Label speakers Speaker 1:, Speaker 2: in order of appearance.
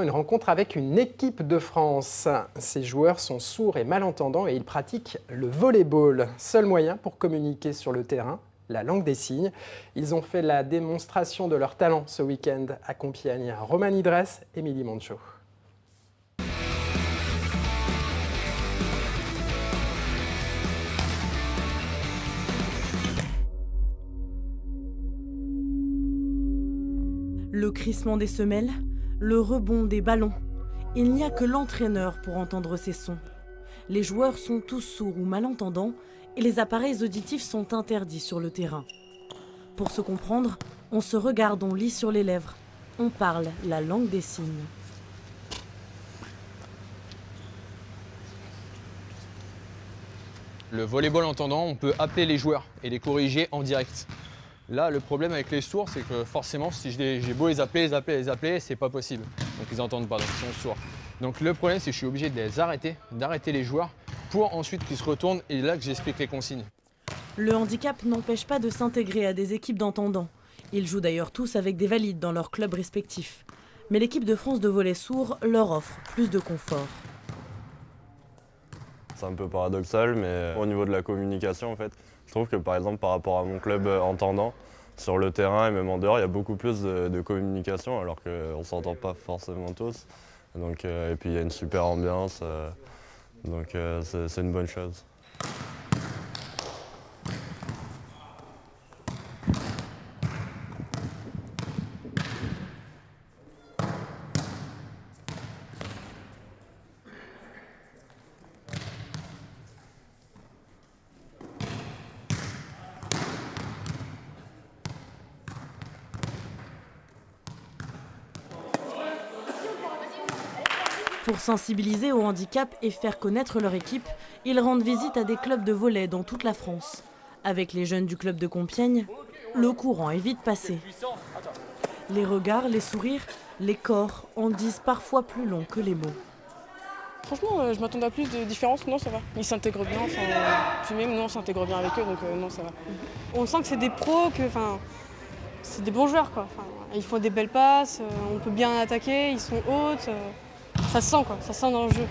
Speaker 1: Une rencontre avec une équipe de France. Ces joueurs sont sourds et malentendants et ils pratiquent le volleyball. Seul moyen pour communiquer sur le terrain, la langue des signes. Ils ont fait la démonstration de leur talent ce week-end à Compiègne. Roman Idress, Émilie Mancho.
Speaker 2: Le crissement des semelles, le rebond des ballons. Il n'y a que l'entraîneur pour entendre ces sons. Les joueurs sont tous sourds ou malentendants et les appareils auditifs sont interdits sur le terrain. Pour se comprendre, on se regarde, on lit sur les lèvres. On parle la langue des signes.
Speaker 3: Le volleyball entendant, on peut appeler les joueurs et les corriger en direct. Là, le problème avec les sourds, c'est que forcément, si j'ai beau les appeler, c'est pas possible. Donc ils n'entendent pas, donc ils sont sourds. Donc le problème, c'est que je suis obligé de les arrêter, d'arrêter les joueurs pour ensuite qu'ils se retournent et là que j'explique les consignes.
Speaker 2: Le handicap n'empêche pas de s'intégrer à des équipes d'entendants. Ils jouent d'ailleurs tous avec des valides dans leurs clubs respectifs. Mais l'équipe de France de volley sourd leur offre plus de confort.
Speaker 4: C'est un peu paradoxal, mais au niveau de la communication, en fait, je trouve que par exemple par rapport à mon club entendant, sur le terrain et même en dehors, il y a beaucoup plus de communication alors qu'on ne s'entend pas forcément tous. Donc, et puis il y a une super ambiance, donc c'est une bonne chose.
Speaker 2: Pour sensibiliser au handicap et faire connaître leur équipe, ils rendent visite à des clubs de volley dans toute la France. Avec les jeunes du club de Compiègne, le courant est vite passé. Les regards, les sourires, les corps en disent parfois plus long que les mots.
Speaker 5: Franchement, je m'attendais à plus de différence. Non, ça va. Ils s'intègrent bien. Puis même, nous, on s'intègre bien avec eux, donc non, ça va.
Speaker 6: On sent que c'est des pros, c'est des bons joueurs, quoi. Ils font des belles passes, on peut bien attaquer, ils sont hautes. Ça se sent, quoi. Ça se sent dans le jeu.